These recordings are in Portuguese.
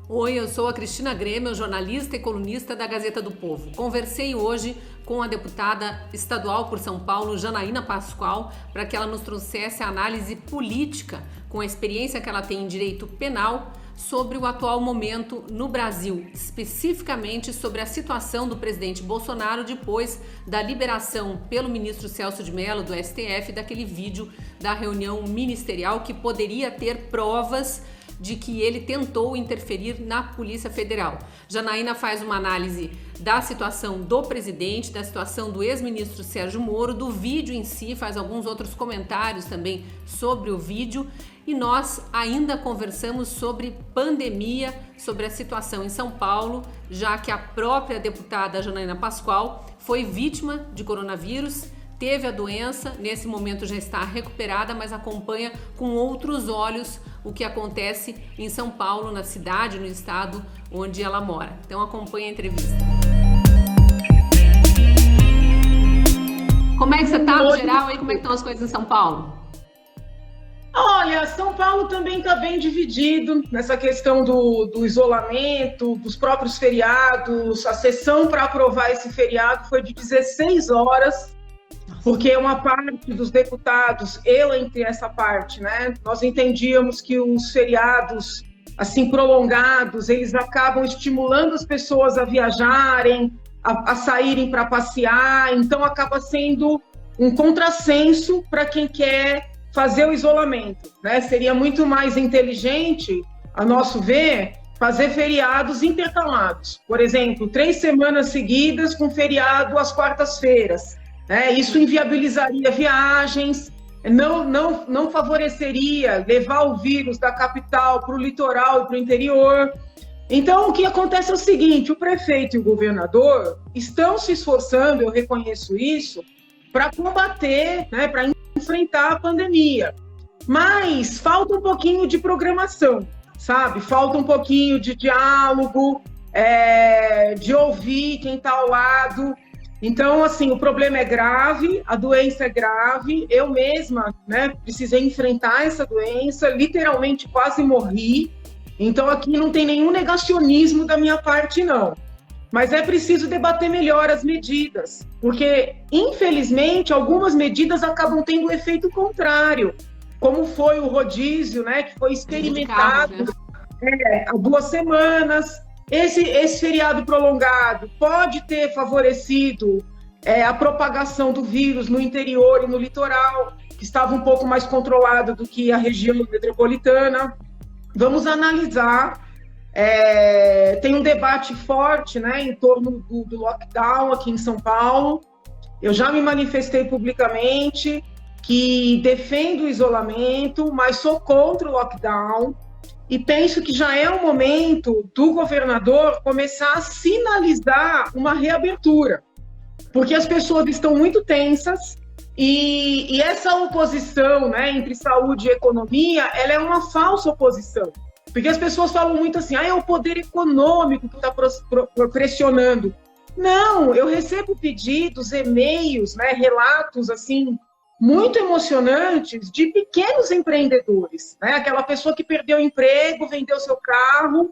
Oi, eu sou a Cristina Grêmio, jornalista e colunista da Gazeta do Povo. Conversei hoje com a deputada estadual por São Paulo, Janaína Pascoal, para que ela nos trouxesse a análise política, com a experiência que ela tem em direito penal, sobre o atual momento no Brasil, especificamente sobre a situação do presidente Bolsonaro depois da liberação pelo ministro Celso de Mello, do STF, daquele vídeo da reunião ministerial que poderia ter provas de que ele tentou interferir na Polícia Federal. Janaína faz uma análise da situação do presidente, da situação do ex-ministro Sérgio Moro, do vídeo em si, faz alguns outros comentários também sobre o vídeo, e nós ainda conversamos sobre pandemia, sobre a situação em São Paulo, já que a própria deputada Janaína Pascoal foi vítima de coronavírus, teve a doença, nesse momento já está recuperada, mas acompanha com outros olhos o que acontece em São Paulo, na cidade, no estado onde ela mora. Então acompanhe a entrevista. Como é que você está no geral e como é que estão as coisas em São Paulo? Olha, São Paulo também está bem dividido nessa questão do isolamento, dos próprios feriados. A sessão para aprovar esse feriado foi de 16 horas, porque uma parte dos deputados, eu entre essa parte, né, nós entendíamos que os feriados, assim, prolongados, eles acabam estimulando as pessoas a viajarem, a saírem para passear, então acaba sendo um contrassenso para quem quer fazer o isolamento, né? Seria muito mais inteligente, a nosso ver, fazer feriados intercalados. Por exemplo, 3 semanas seguidas com feriado às quartas-feiras. Isso inviabilizaria viagens, não favoreceria levar o vírus da capital para o litoral e para o interior. Então, o que acontece é o seguinte, o prefeito e o governador estão se esforçando, eu reconheço isso, para combater, né, para enfrentar a pandemia. Mas falta um pouquinho de programação, sabe? Falta um pouquinho de diálogo, de ouvir quem está ao lado. Então, assim, o problema é grave, a doença é grave. Eu mesma, né, precisei enfrentar essa doença, literalmente quase morri. Então, aqui não tem nenhum negacionismo da minha parte, não. Mas é preciso debater melhor as medidas, porque, infelizmente, algumas medidas acabam tendo um efeito contrário, como foi o rodízio, né, que foi experimentado há 2 semanas. Esse feriado prolongado pode ter favorecido a propagação do vírus no interior e no litoral, que estava um pouco mais controlado do que a região metropolitana. Vamos analisar. Tem um debate forte, né, em torno do lockdown aqui em São Paulo. Eu já me manifestei publicamente que defendo o isolamento, mas sou contra o lockdown. E penso que já é o momento do governador começar a sinalizar uma reabertura, porque as pessoas estão muito tensas e essa oposição, né, entre saúde e economia, ela é uma falsa oposição, porque as pessoas falam muito assim, é o poder econômico que está pressionando. Não, eu recebo pedidos, e-mails, né, relatos assim, muito emocionantes de pequenos empreendedores, né? Aquela pessoa que perdeu o emprego, vendeu seu carro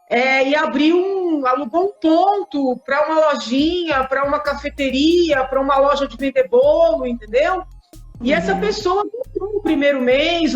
e alugou um ponto para uma lojinha, para uma cafeteria, para uma loja de vender bolo, entendeu? E essa pessoa comprou o primeiro mês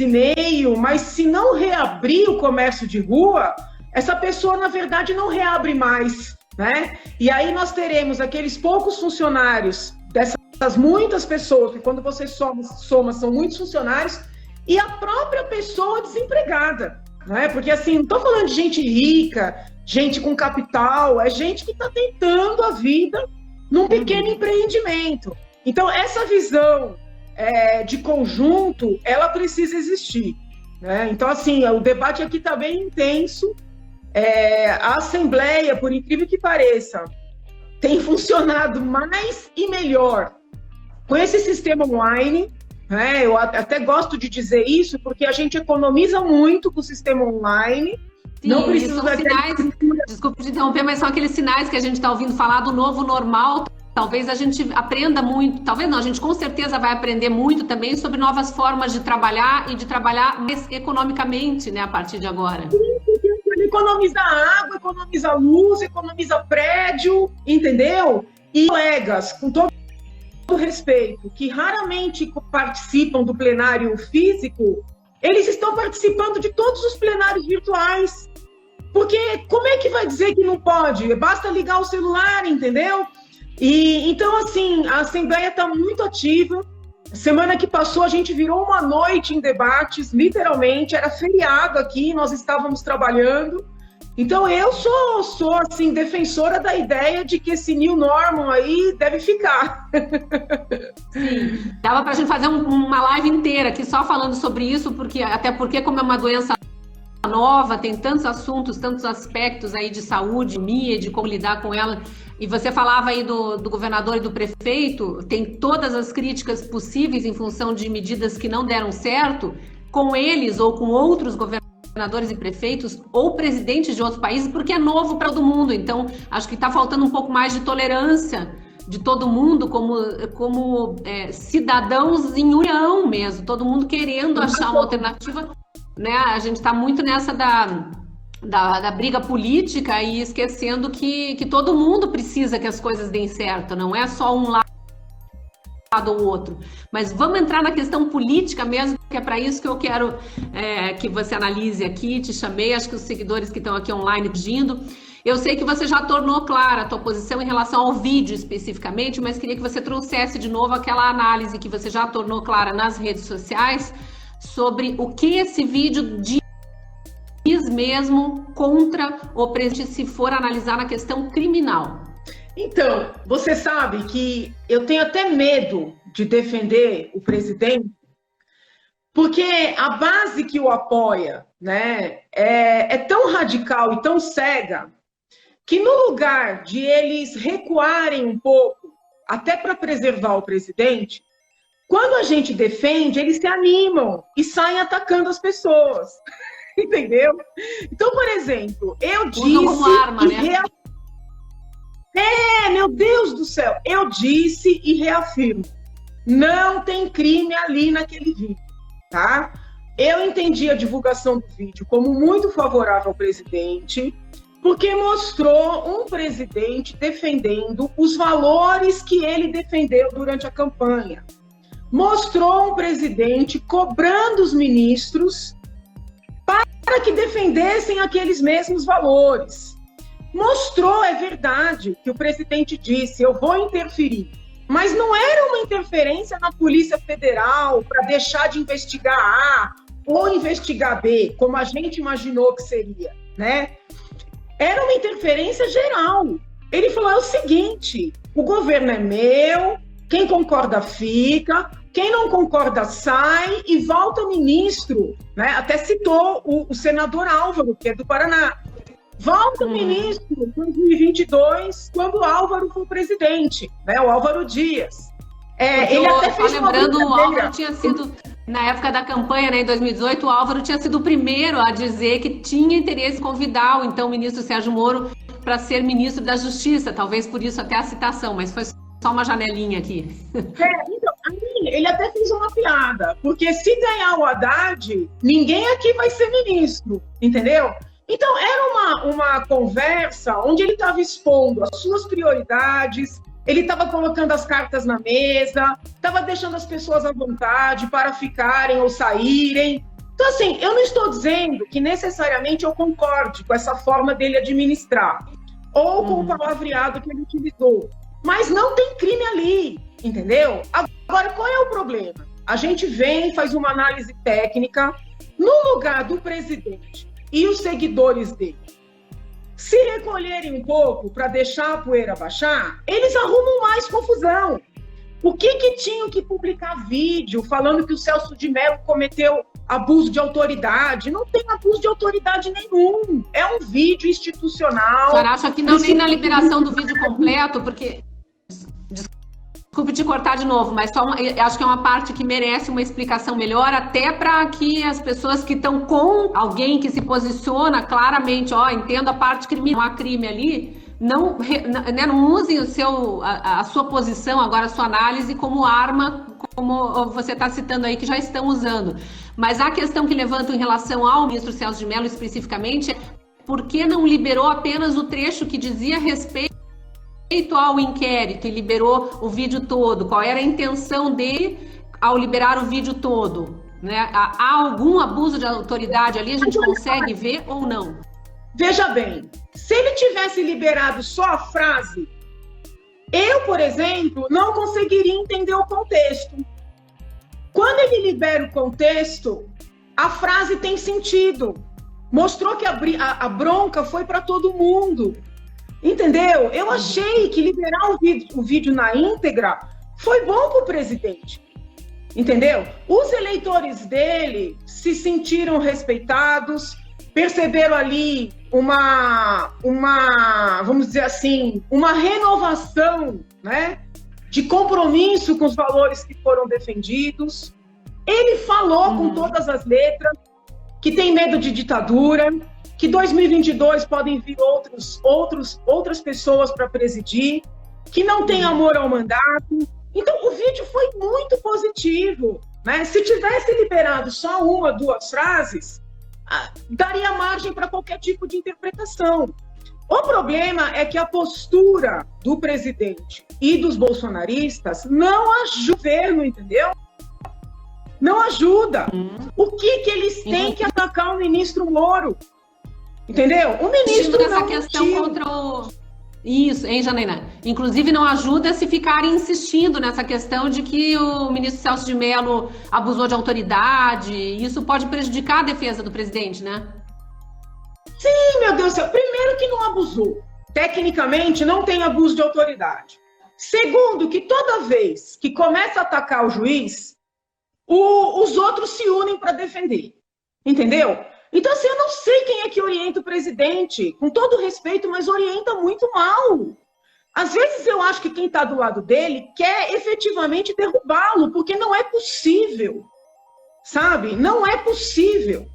e meio, mas se não reabrir o comércio de rua, essa pessoa, na verdade, não reabre mais, né? E aí nós teremos aqueles poucos funcionários dessas muitas pessoas, que quando você soma são muitos funcionários, e a própria pessoa desempregada, né? Porque assim, não estou falando de gente rica, gente com capital, é gente que está tentando a vida num pequeno empreendimento. Então, essa visão de conjunto, ela precisa existir, né? Então, assim, o debate aqui está bem intenso. A Assembleia, por incrível que pareça, tem funcionado mais e melhor com esse sistema online, né? Eu até gosto de dizer isso, porque a gente economiza muito com o sistema online. Sim, não precisa são sinais, desculpa te interromper, mas são aqueles sinais que a gente está ouvindo falar do novo normal. Talvez a gente aprenda muito, talvez não, a gente com certeza vai aprender muito também sobre novas formas de trabalhar e de trabalhar mais economicamente, né, a partir de agora. Sim, porque economiza água, economiza luz, economiza prédio, entendeu? E colegas, com todo respeito, que raramente participam do plenário físico, eles estão participando de todos os plenários virtuais. Porque como é que vai dizer que não pode? Basta ligar o celular, entendeu? E então, assim, a Assembleia está muito ativa. Semana que passou, a gente virou uma noite em debates, literalmente, era feriado aqui, nós estávamos trabalhando. Então, eu sou assim, defensora da ideia de que esse new normal aí deve ficar. Sim, dava para a gente fazer uma live inteira aqui só falando sobre isso, até porque como é uma doença nova, tem tantos assuntos, tantos aspectos aí de saúde, de como lidar com ela. E você falava aí do governador e do prefeito, tem todas as críticas possíveis em função de medidas que não deram certo, com eles ou com outros governadores e prefeitos ou presidentes de outros países, porque é novo para todo mundo. Então, acho que está faltando um pouco mais de tolerância de todo mundo como cidadãos em união mesmo, todo mundo querendo achar uma alternativa, né? A gente está muito nessa da briga política e esquecendo que todo mundo precisa que as coisas deem certo, não é só um lado ou outro. Mas vamos entrar na questão política mesmo, que é para isso que eu quero que você analise aqui. Te chamei, acho que os seguidores que estão aqui online pedindo. Eu sei que você já tornou clara a tua posição em relação ao vídeo especificamente, mas queria que você trouxesse de novo aquela análise que você já tornou clara nas redes sociais sobre o que esse vídeo diz mesmo contra o presidente, se for analisar na questão criminal. Então, você sabe que eu tenho até medo de defender o presidente, porque a base que o apoia, né, é tão radical e tão cega, que no lugar de eles recuarem um pouco, até para preservar o presidente, quando a gente defende, eles se animam e saem atacando as pessoas. Entendeu? Então, por exemplo, eu disse como arma, né? Meu Deus do céu, eu disse e reafirmo, não tem crime ali naquele vídeo, tá? Eu entendi a divulgação do vídeo como muito favorável ao presidente, porque mostrou um presidente defendendo os valores que ele defendeu durante a campanha. Mostrou um presidente cobrando os ministros para que defendessem aqueles mesmos valores. Mostrou, é verdade, que o presidente disse, eu vou interferir. Mas não era uma interferência na Polícia Federal para deixar de investigar A ou investigar B, como a gente imaginou que seria, né? Era uma interferência geral. Ele falou, é o seguinte, o governo é meu, quem concorda fica, quem não concorda sai e volta ministro, né? Até citou o senador Álvaro, que é do Paraná. Volta ministro em 2022, quando o Álvaro foi presidente, né? O Álvaro Dias. Ele até fez lembrando, o Álvaro tinha sido, na época da campanha, né, em 2018, o Álvaro tinha sido o primeiro a dizer que tinha interesse em convidar o então ministro Sérgio Moro para ser ministro da Justiça, talvez por isso até a citação, mas foi só uma janelinha aqui. Então, ele até fez uma piada, porque se ganhar o Haddad, ninguém aqui vai ser ministro, entendeu? Então, era uma conversa onde ele estava expondo as suas prioridades, ele estava colocando as cartas na mesa, estava deixando as pessoas à vontade para ficarem ou saírem. Então, assim, eu não estou dizendo que necessariamente eu concorde com essa forma dele administrar, ou com o palavreado que ele utilizou, mas não tem crime ali, entendeu? Agora, qual é o problema? A gente vem, faz uma análise técnica, no lugar do presidente e os seguidores dele se recolherem um pouco para deixar a poeira baixar, eles arrumam mais confusão. O que tinham que publicar vídeo falando que o Celso de Mello cometeu abuso de autoridade? Não tem abuso de autoridade nenhum. É um vídeo institucional. A senhora acha que não nem na liberação do vídeo completo, porque... Desculpe te cortar de novo, mas acho que é uma parte que merece uma explicação melhor, até para que as pessoas que estão com alguém que se posiciona claramente, entendo a parte criminal, não há crime ali, não usem a sua posição, agora a sua análise como arma, como você está citando aí, que já estão usando. Mas a questão que levantam em relação ao ministro Celso de Mello especificamente por que não liberou apenas o trecho que dizia respeito ao inquérito e liberou o vídeo todo? Qual era a intenção dele ao liberar o vídeo todo? Né? Há algum abuso de autoridade ali? A gente consegue ver ou não? Veja bem, se ele tivesse liberado só a frase, eu, por exemplo, não conseguiria entender o contexto. Quando ele libera o contexto, a frase tem sentido. Mostrou que a bronca foi para todo mundo. Entendeu? Eu achei que liberar o vídeo na íntegra foi bom para o presidente. Entendeu? Os eleitores dele se sentiram respeitados, perceberam ali vamos dizer assim, uma renovação, né, de compromisso com os valores que foram defendidos. Ele falou com todas as letras que tem medo de ditadura, que 2022 podem vir outras pessoas para presidir, que não tem amor ao mandato. Então, o vídeo foi muito positivo, né? Se tivesse liberado só uma, duas frases, daria margem para qualquer tipo de interpretação. O problema é que a postura do presidente e dos bolsonaristas não ajuda o governo, entendeu? Não ajuda. O que eles têm que atacar o ministro Moro? Entendeu? O ministro essa questão contra o... Isso, hein, Janaína? Inclusive, não ajuda se ficarem insistindo nessa questão de que o ministro Celso de Mello abusou de autoridade. Isso pode prejudicar a defesa do presidente, né? Sim, meu Deus do céu. Primeiro que não abusou. Tecnicamente, não tem abuso de autoridade. Segundo, que toda vez que começa a atacar o juiz, os outros se unem para defender. Entendeu? Então, assim, eu não sei quem é que orienta o presidente, com todo respeito, mas orienta muito mal. Às vezes eu acho que quem está do lado dele quer efetivamente derrubá-lo, porque não é possível, sabe? Não é possível.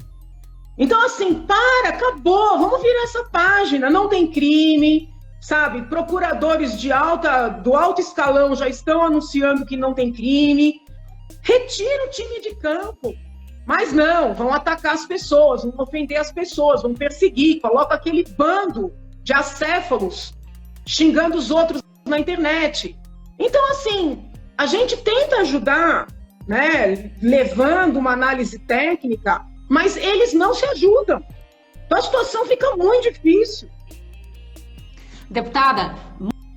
Então, assim, acabou, vamos virar essa página, não tem crime, sabe? Procuradores do alto escalão já estão anunciando que não tem crime. Retira o time de campo. Mas não, vão atacar as pessoas, vão ofender as pessoas, vão perseguir, coloca aquele bando de acéfalos xingando os outros na internet. Então, assim, a gente tenta ajudar, né, levando uma análise técnica, mas eles não se ajudam. Então a situação fica muito difícil. Deputada,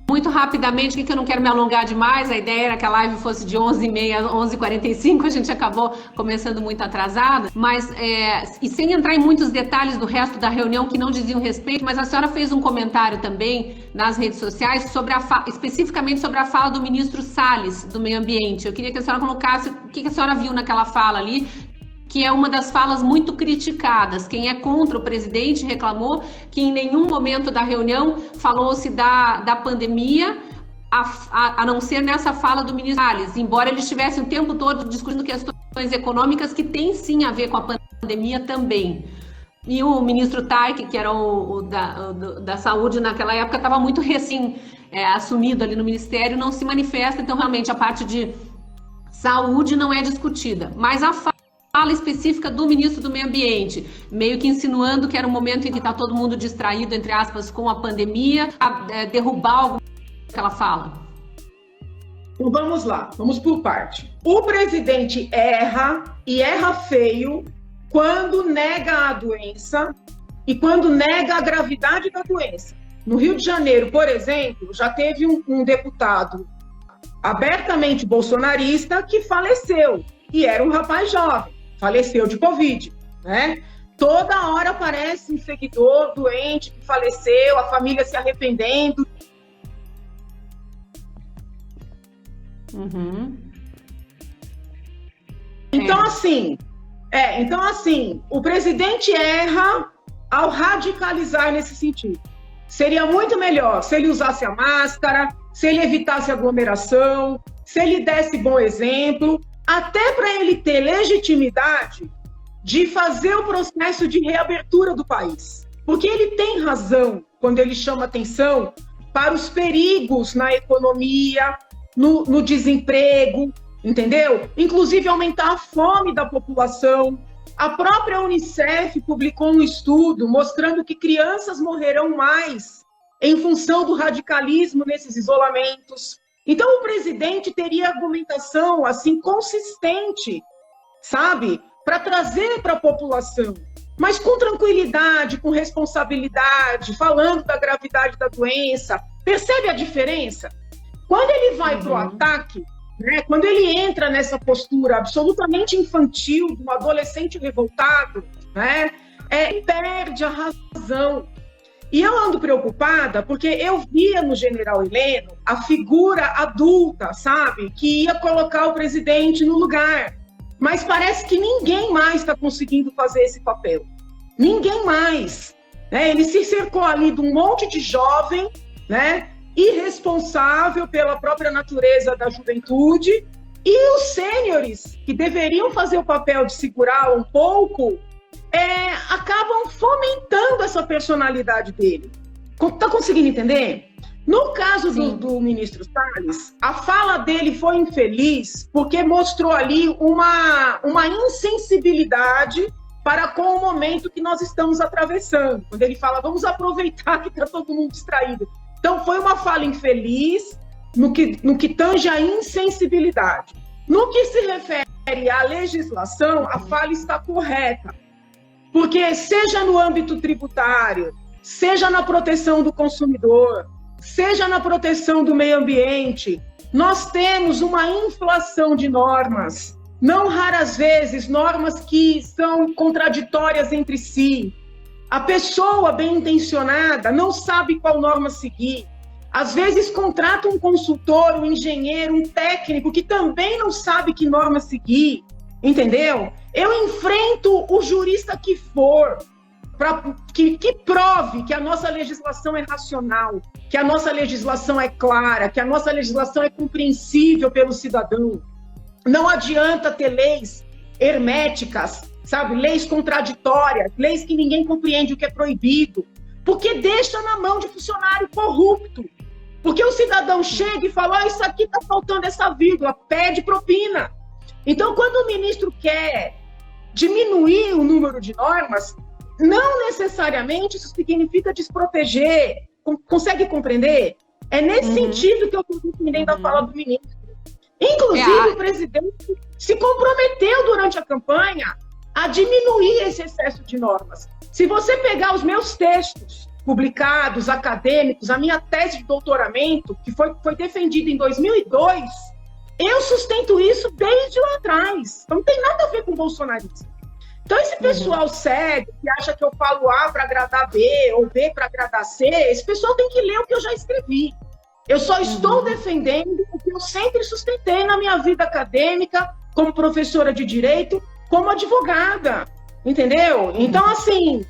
muito rapidamente, que eu não quero me alongar demais, a ideia era que a live fosse de 11h30 a 11h45, a gente acabou começando muito atrasada, mas, e sem entrar em muitos detalhes do resto da reunião que não diziam respeito, mas a senhora fez um comentário também nas redes sociais, especificamente sobre a fala do ministro Salles, do Meio Ambiente. Eu queria que a senhora colocasse o que a senhora viu naquela fala ali, que é uma das falas muito criticadas. Quem é contra o presidente reclamou que em nenhum momento da reunião falou-se da pandemia, a não ser nessa fala do ministro Salles, embora ele estivesse o tempo todo discutindo questões econômicas que têm sim a ver com a pandemia também. E o ministro Taik, que era o da saúde naquela época, estava muito assumido ali no ministério, não se manifesta, então realmente a parte de saúde não é discutida, mas a fala específica do ministro do Meio Ambiente, meio que insinuando que era um momento em que está todo mundo distraído, entre aspas, com a pandemia, derrubar algo que ela fala. Então vamos lá, vamos por parte. O presidente erra, e erra feio, quando nega a doença e quando nega a gravidade da doença. No Rio de Janeiro, por exemplo, já teve um deputado abertamente bolsonarista que faleceu, e era um rapaz jovem. Faleceu de Covid, né? Toda hora aparece um seguidor doente que faleceu, a família se arrependendo. Então, assim, o presidente erra ao radicalizar nesse sentido. Seria muito melhor se ele usasse a máscara, se ele evitasse aglomeração, se ele desse bom exemplo, até para ele ter legitimidade de fazer o processo de reabertura do país. Porque ele tem razão quando ele chama atenção para os perigos na economia, no desemprego, entendeu? Inclusive aumentar a fome da população. A própria Unicef publicou um estudo mostrando que crianças morrerão mais em função do radicalismo nesses isolamentos. Então, o presidente teria argumentação assim consistente, sabe, para trazer para a população, mas com tranquilidade, com responsabilidade, falando da gravidade da doença. Percebe a diferença? Quando ele vai para o ataque, né, quando ele entra nessa postura absolutamente infantil de um adolescente revoltado, né, perde a razão. E eu ando preocupada porque eu via no general Heleno a figura adulta, sabe, que ia colocar o presidente no lugar. Mas parece que ninguém mais está conseguindo fazer esse papel. Ninguém mais. Né? Ele se cercou ali de um monte de jovem, né, irresponsável pela própria natureza da juventude, e os sêniores, que deveriam fazer o papel de segurar um pouco, acabam fomentando essa personalidade dele. Está conseguindo entender? No caso do ministro Salles, a fala dele foi infeliz porque mostrou ali uma insensibilidade para com o momento que nós estamos atravessando. Quando ele fala, vamos aproveitar que está todo mundo distraído. Então, foi uma fala infeliz no que tange a insensibilidade. No que se refere à legislação, a fala está correta. Porque seja no âmbito tributário, seja na proteção do consumidor, seja na proteção do meio ambiente, nós temos uma inflação de normas, não raras vezes normas que são contraditórias entre si. A pessoa bem intencionada não sabe qual norma seguir. Às vezes contrata um consultor, um engenheiro, um técnico que também não sabe que norma seguir, entendeu? Eu enfrento o jurista que for, que prove que a nossa legislação é racional, que a nossa legislação é clara, que a nossa legislação é compreensível pelo cidadão. Não adianta ter leis herméticas, sabe? Leis contraditórias, leis que ninguém compreende o que é proibido, porque deixa na mão de funcionário corrupto. Porque o cidadão chega e fala, isso aqui está faltando essa vírgula, pede propina. Então, quando o ministro quer diminuir o número de normas, não necessariamente isso significa desproteger. Consegue compreender? É nesse sentido que eu estou entendendo a fala do ministro. Inclusive, o presidente se comprometeu durante a campanha a diminuir esse excesso de normas. Se você pegar os meus textos publicados, acadêmicos, a minha tese de doutoramento, que foi defendida em 2002, eu sustento isso desde lá atrás. Então, não tem nada a ver com bolsonarismo. Então, esse pessoal sério, que acha que eu falo A para agradar B, ou B para agradar C, esse pessoal tem que ler o que eu já escrevi. Eu só estou defendendo o que eu sempre sustentei na minha vida acadêmica, como professora de direito, como advogada, entendeu? Então, assim,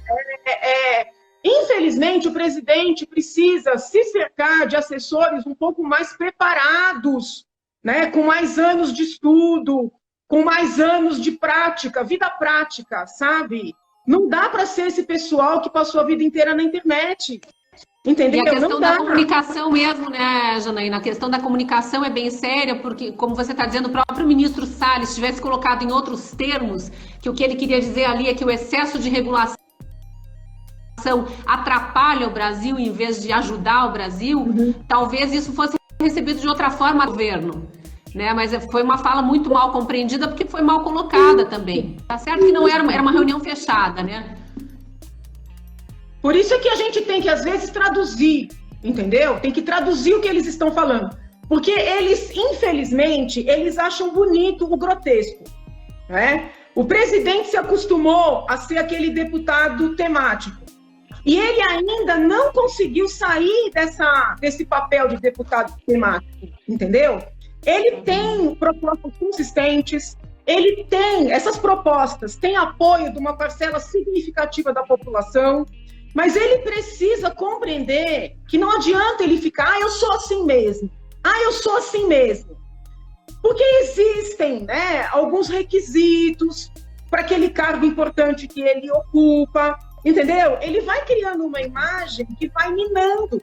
infelizmente, o presidente precisa se cercar de assessores um pouco mais preparados, né, com mais anos de estudo, com mais anos de prática, vida prática, sabe? Não dá para ser esse pessoal que passou a vida inteira na internet. Entendeu? E a questão da comunicação mesmo, né, Janaína? A questão da comunicação é bem séria, porque, como você está dizendo, o próprio ministro Salles, se tivesse colocado em outros termos, que o que ele queria dizer ali é que o excesso de regulação atrapalha o Brasil em vez de ajudar o Brasil, talvez isso fosse recebido de outra forma do governo. Né? Mas foi uma fala muito mal compreendida, porque foi mal colocada também. Tá certo que não era uma reunião fechada, né? Por isso é que a gente tem que, às vezes, traduzir, entendeu? Tem que traduzir o que eles estão falando. Porque eles, infelizmente, eles acham bonito o grotesco, né? O presidente se acostumou a ser aquele deputado temático. E ele ainda não conseguiu sair desse papel de deputado temático, entendeu? Ele tem propostas consistentes, essas propostas têm apoio de uma parcela significativa da população, mas ele precisa compreender que não adianta ele ficar, eu sou assim mesmo, eu sou assim mesmo. Porque existem, né, alguns requisitos para aquele cargo importante que ele ocupa, entendeu? Ele vai criando uma imagem que vai minando.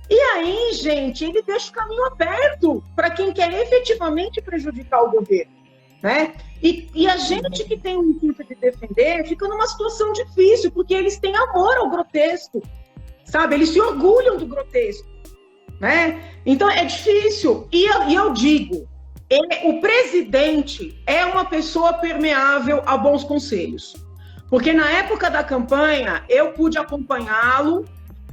E aí, gente, ele deixa o caminho aberto para quem quer efetivamente prejudicar o governo, né? E a gente que tem o intuito de defender fica numa situação difícil, porque eles têm amor ao grotesco, sabe? Eles se orgulham do grotesco, né? Então é difícil. E eu digo, o presidente é uma pessoa permeável a bons conselhos. Porque na época da campanha, eu pude acompanhá-lo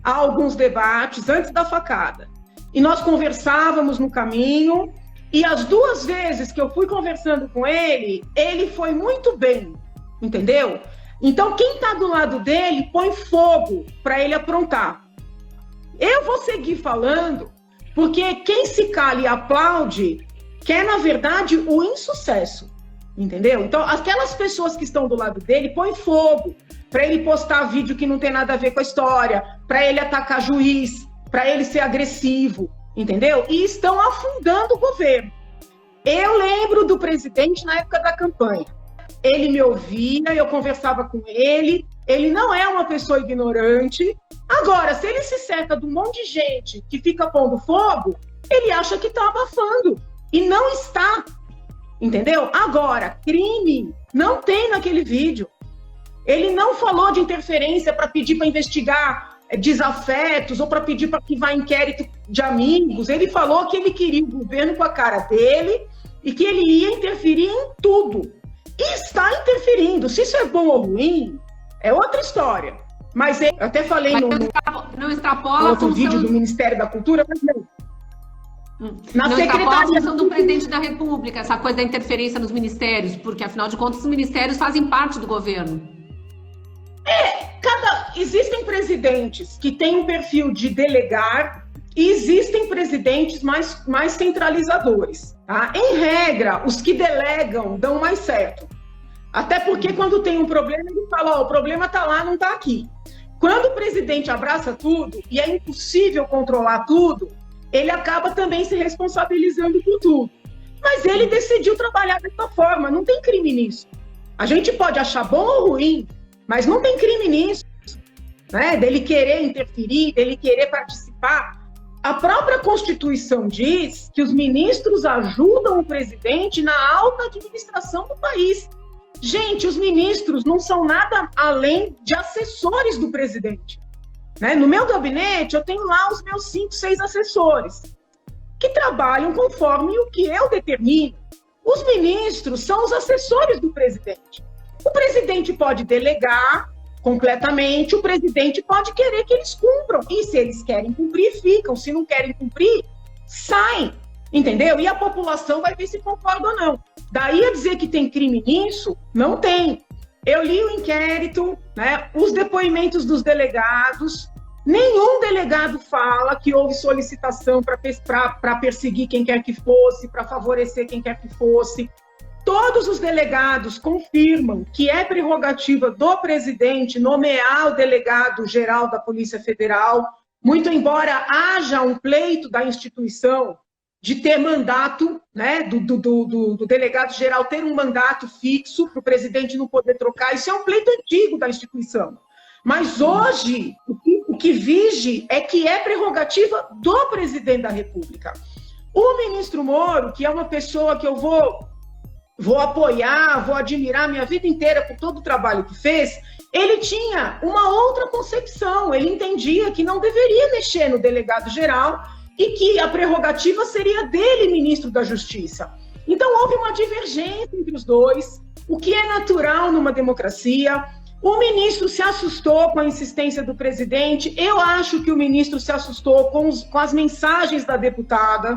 a alguns debates antes da facada. E nós conversávamos no caminho, e as 2 vezes que eu fui conversando com ele, ele foi muito bem, entendeu? Então, quem está do lado dele, põe fogo para ele aprontar. Eu vou seguir falando, porque quem se cala e aplaude quer, na verdade, o insucesso, entendeu? Então, aquelas pessoas que estão do lado dele, põe fogo para ele postar vídeo que não tem nada a ver com a história, para ele atacar juiz, para ele ser agressivo, entendeu? E estão afundando o governo. Eu lembro do presidente na época da campanha. Ele me ouvia, eu conversava com ele não é uma pessoa ignorante. Agora, se ele se cerca de um monte de gente que fica pondo fogo, ele acha que está abafando. E não está, entendeu? Agora, crime não tem naquele vídeo. Ele não falou de interferência para pedir para investigar desafetos ou para pedir para que vá inquérito de amigos. Ele falou que ele queria o governo com a cara dele e que ele ia interferir em tudo. E está interferindo. Se isso é bom ou ruim, é outra história. Mas eu até falei não extrapola outro vídeo do Ministério da Cultura, mas não. Na secretaria, a função do presidente da República, essa coisa da interferência nos ministérios, porque afinal de contas os ministérios fazem parte do governo. Existem presidentes que têm um perfil de delegar e existem presidentes mais centralizadores. Tá? Em regra, os que delegam dão mais certo. Até porque quando tem um problema, ele fala, o problema está lá, não está aqui. Quando o presidente abraça tudo e é impossível controlar tudo, ele acaba também se responsabilizando por tudo. Mas ele decidiu trabalhar dessa forma, não tem crime nisso. A gente pode achar bom ou ruim, mas não tem crime nisso, né? Dele querer interferir, dele querer participar. A própria Constituição diz que os ministros ajudam o presidente na alta administração do país. Gente, os ministros não são nada além de assessores do presidente. Né? No meu gabinete, eu tenho lá os meus 5, 6 assessores, que trabalham conforme o que eu determino. Os ministros são os assessores do presidente. O presidente pode delegar completamente, o presidente pode querer que eles cumpram. E se eles querem cumprir, ficam. Se não querem cumprir, saem. Entendeu? E a população vai ver se concorda ou não. Daí a dizer que tem crime nisso, não tem. Eu li o inquérito, né, os depoimentos dos delegados. Nenhum delegado fala que houve solicitação para perseguir quem quer que fosse, para favorecer quem quer que fosse. Todos os delegados confirmam que é prerrogativa do presidente nomear o delegado-geral da Polícia Federal, muito embora haja um pleito da instituição de ter mandato, né, do delegado-geral ter um mandato fixo para o presidente não poder trocar. Isso é um pleito antigo da instituição. Mas hoje, o que vige é que é prerrogativa do presidente da República. O ministro Moro, que é uma pessoa que eu vou apoiar, vou admirar minha vida inteira por todo o trabalho que fez, ele tinha uma outra concepção. Ele entendia que não deveria mexer no delegado-geral e que a prerrogativa seria dele, ministro da Justiça. Então, houve uma divergência entre os dois, o que é natural numa democracia. O ministro se assustou com a insistência do presidente. Eu acho que o ministro se assustou com as mensagens da deputada.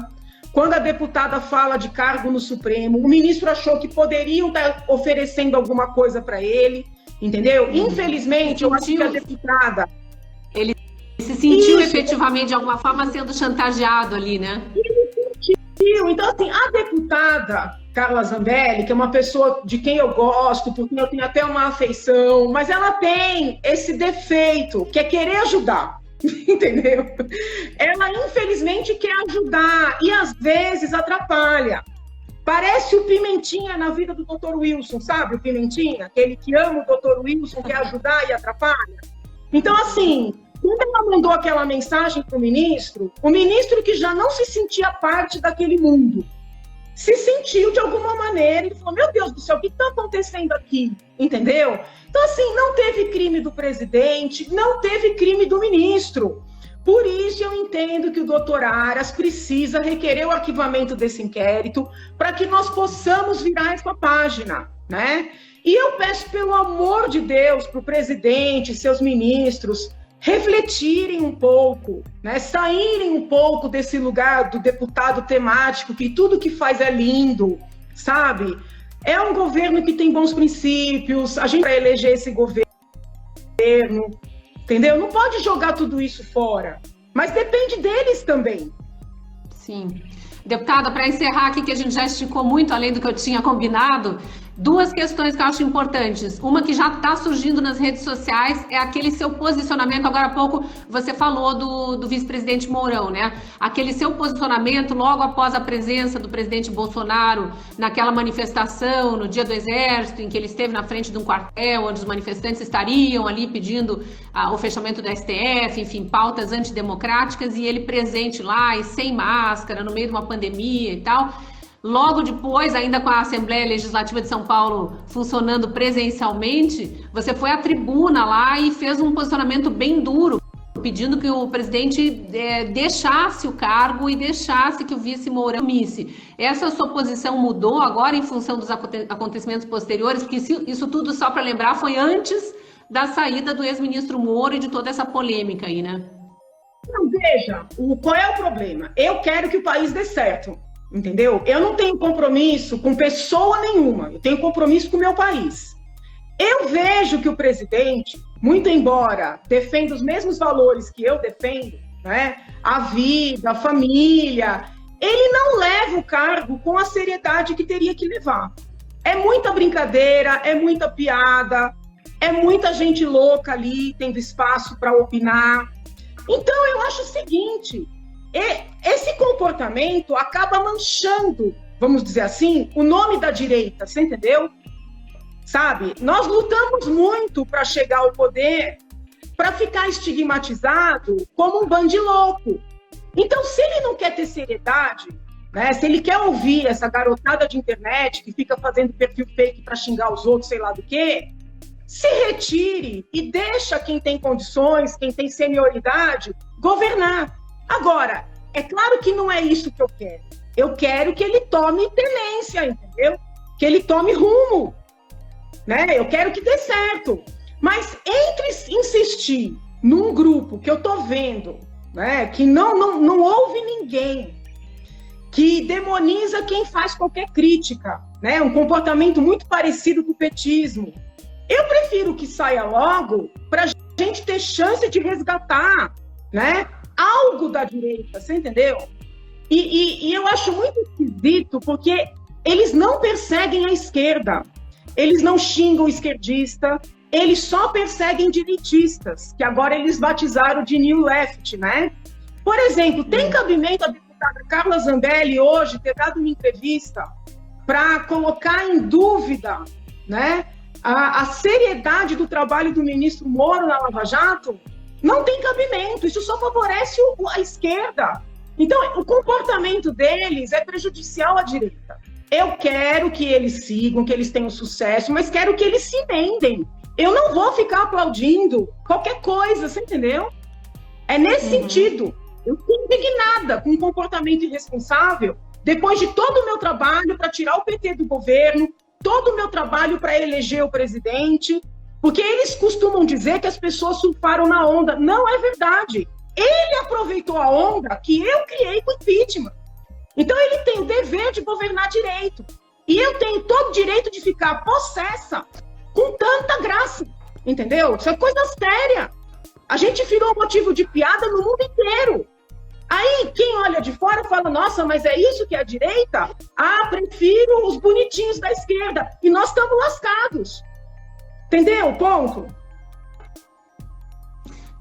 Quando a deputada fala de cargo no Supremo, o ministro achou que poderiam estar oferecendo alguma coisa para ele, entendeu? Infelizmente, eu acho que a deputada... Ele se sentiu efetivamente, de alguma forma, sendo chantageado ali, né? Ele sentiu. Então, assim, a deputada Carla Zambelli, que é uma pessoa de quem eu gosto, porque eu tenho até uma afeição, mas ela tem esse defeito, que é querer ajudar, entendeu? Ela, infelizmente, quer ajudar e, às vezes, atrapalha. Parece o Pimentinha na vida do Dr. Wilson, sabe? O Pimentinha, aquele que ama o Dr. Wilson, quer ajudar e atrapalha. Então, assim, quando ela mandou aquela mensagem para o ministro que já não se sentia parte daquele mundo, se sentiu de alguma maneira e falou, meu Deus do céu, o que está acontecendo aqui? Entendeu? Então, assim, não teve crime do presidente, não teve crime do ministro. Por isso eu entendo que o doutor Aras precisa requerer o arquivamento desse inquérito para que nós possamos virar essa página, né? E eu peço, pelo amor de Deus, para o presidente, seus ministros, refletirem um pouco, né? Saírem um pouco desse lugar do deputado temático, que tudo que faz é lindo, sabe? É um governo que tem bons princípios, a gente vai eleger esse governo, entendeu? Não pode jogar tudo isso fora, mas depende deles também. Sim. Deputada, para encerrar aqui, que a gente já esticou muito além do que eu tinha combinado, duas questões que eu acho importantes. Uma que já está surgindo nas redes sociais é aquele seu posicionamento. Agora há pouco você falou do vice-presidente Mourão, né? Aquele seu posicionamento logo após a presença do presidente Bolsonaro naquela manifestação no Dia do Exército, em que ele esteve na frente de um quartel, onde os manifestantes estariam ali pedindo o fechamento do STF, enfim, pautas antidemocráticas, e ele presente lá e sem máscara, no meio de uma pandemia e tal. Logo depois, ainda com a Assembleia Legislativa de São Paulo funcionando presencialmente, você foi à tribuna lá e fez um posicionamento bem duro, pedindo que o presidente deixasse o cargo e deixasse que o vice Mourão assumisse. Essa sua posição mudou agora em função dos acontecimentos posteriores? Porque isso tudo, só para lembrar, foi antes da saída do ex-ministro Moro e de toda essa polêmica aí, né? Não, veja, qual é o problema? Eu quero que o país dê certo. Entendeu? Eu não tenho compromisso com pessoa nenhuma, eu tenho compromisso com o meu país. Eu vejo que o presidente, muito embora defenda os mesmos valores que eu defendo, né? A vida, a família, ele não leva o cargo com a seriedade que teria que levar. É muita brincadeira, é muita piada, é muita gente louca ali, tendo espaço para opinar. Então, eu acho o seguinte... esse comportamento acaba manchando, vamos dizer assim, o nome da direita, você entendeu? Sabe? Nós lutamos muito para chegar ao poder, para ficar estigmatizado como um bando louco. Então, se ele não quer ter seriedade, né, se ele quer ouvir essa garotada de internet que fica fazendo perfil fake para xingar os outros, sei lá do quê, se retire e deixa quem tem condições, quem tem senioridade, governar. Agora, é claro que não é isso que eu quero. Eu quero que ele tome tenência, entendeu? Que ele tome rumo, né? Eu quero que dê certo. Mas entre insistir num grupo que eu tô vendo, né, que não ouve ninguém, que demoniza quem faz qualquer crítica, né? Um comportamento muito parecido com o petismo. Eu prefiro que saia logo para a gente ter chance de resgatar, né, algo da direita, você entendeu? E eu acho muito esquisito porque eles não perseguem a esquerda, eles não xingam o esquerdista, eles só perseguem direitistas, que agora eles batizaram de New Left, né? Por exemplo, tem cabimento a deputada Carla Zambelli hoje ter dado uma entrevista para colocar em dúvida, né, a seriedade do trabalho do ministro Moro na Lava Jato? Não tem cabimento, isso só favorece a esquerda. Então, o comportamento deles é prejudicial à direita. Eu quero que eles sigam, que eles tenham sucesso, mas quero que eles se emendem. Eu não vou ficar aplaudindo qualquer coisa, você entendeu? É nesse sentido. Eu fico indignada com um comportamento irresponsável, depois de todo o meu trabalho para tirar o PT do governo, todo o meu trabalho para eleger o presidente, porque eles costumam dizer que as pessoas surfaram na onda. Não é verdade. Ele aproveitou a onda que eu criei com o impeachment. Então ele tem o dever de governar direito. E eu tenho todo o direito de ficar possessa com tanta graça. Entendeu? Isso é coisa séria. A gente virou motivo de piada no mundo inteiro. Aí quem olha de fora fala, nossa, mas é isso que é a direita? Ah, prefiro os bonitinhos da esquerda. E nós estamos lascados. Entendeu o ponto?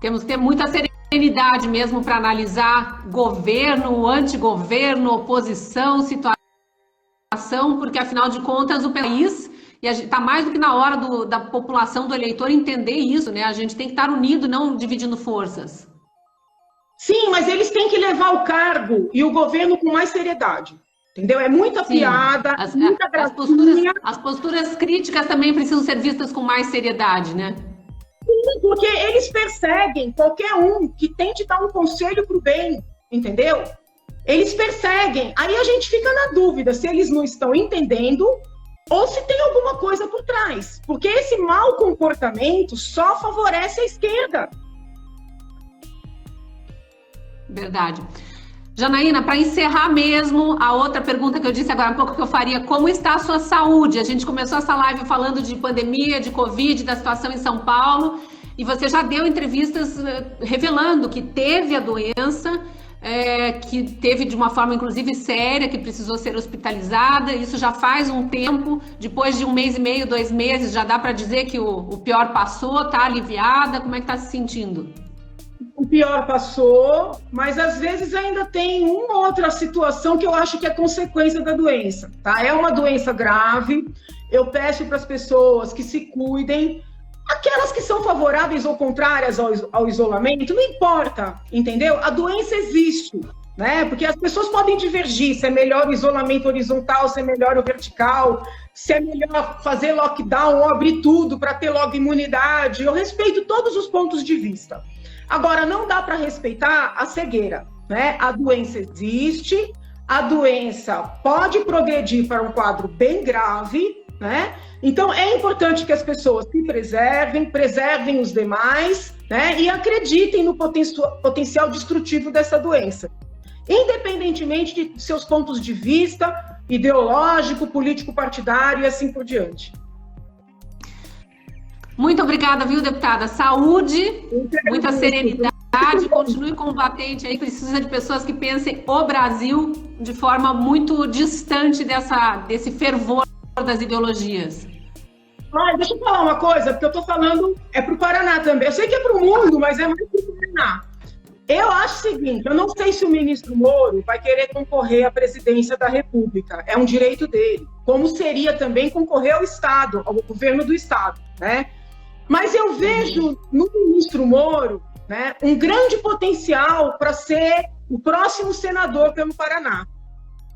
Temos que ter muita serenidade mesmo para analisar governo, antigoverno, oposição, situação, porque afinal de contas o país, e está mais do que na hora da população, do eleitor entender isso, né? A gente tem que estar unido, não dividindo forças. Sim, mas eles têm que levar o cargo e o governo com mais seriedade. entendeu? É muita Sim. piada, muita gracinha. As posturas críticas também precisam ser vistas com mais seriedade, né? Porque eles perseguem qualquer um que tente dar um conselho para o bem, entendeu? Eles perseguem. Aí a gente fica na dúvida se eles não estão entendendo ou se tem alguma coisa por trás. Porque esse mau comportamento só favorece a esquerda. Verdade. Janaína, para encerrar mesmo, a outra pergunta que eu disse agora há pouco que eu faria, como está a sua saúde? A gente começou essa live falando de pandemia, de Covid, da situação em São Paulo, e você já deu entrevistas revelando que teve a doença, que teve de uma forma inclusive séria, que precisou ser hospitalizada. Isso já faz um tempo, depois de 1 mês e meio, 2 meses, já dá para dizer que o pior passou, está aliviada? Como é que está se sentindo? O pior passou, mas às vezes ainda tem uma outra situação que eu acho que é consequência da doença, tá? É uma doença grave, eu peço para as pessoas que se cuidem, aquelas que são favoráveis ou contrárias ao isolamento, não importa, entendeu? A doença existe, né? Porque as pessoas podem divergir, se é melhor o isolamento horizontal, se é melhor o vertical, se é melhor fazer lockdown ou abrir tudo para ter logo imunidade. Eu respeito todos os pontos de vista. Agora, não dá para respeitar a cegueira, né? A doença existe, a doença pode progredir para um quadro bem grave, né? Então, é importante que as pessoas se preservem os demais, né? E acreditem no potencial destrutivo dessa doença, independentemente de seus pontos de vista ideológico, político-partidário e assim por diante. Muito obrigada, viu, deputada? Saúde, muita serenidade, continue combatente aí, precisa de pessoas que pensem o Brasil de forma muito distante desse fervor das ideologias. Deixa eu falar uma coisa, porque eu estou falando, é para o Paraná também. Eu sei que é para o mundo, mas é mais para o Paraná. Eu acho o seguinte, eu não sei se o ministro Moro vai querer concorrer à presidência da República, é um direito dele, como seria também concorrer ao Estado, ao governo do Estado, né? Mas eu vejo no ministro Moro, né, um grande potencial para ser o próximo senador pelo Paraná.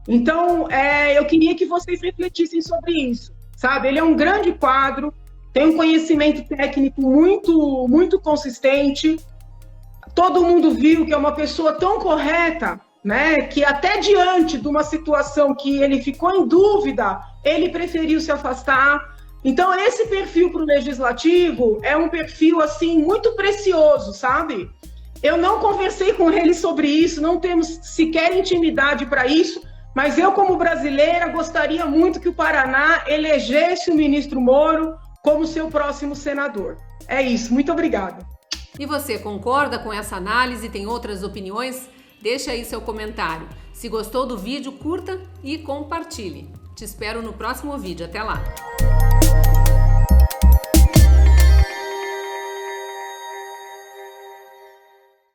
Então, eu queria que vocês refletissem sobre isso, sabe? Ele é um grande quadro, tem um conhecimento técnico muito, muito consistente. Todo mundo viu que é uma pessoa tão correta, né, que até diante de uma situação que ele ficou em dúvida, ele preferiu se afastar. Então, esse perfil para o Legislativo é um perfil, assim, muito precioso, sabe? Eu não conversei com ele sobre isso, não temos sequer intimidade para isso, mas eu, como brasileira, gostaria muito que o Paraná elegesse o ministro Moro como seu próximo senador. É isso, muito obrigada. E você concorda com essa análise? Tem outras opiniões? Deixa aí seu comentário. Se gostou do vídeo, curta e compartilhe. Te espero no próximo vídeo. Até lá!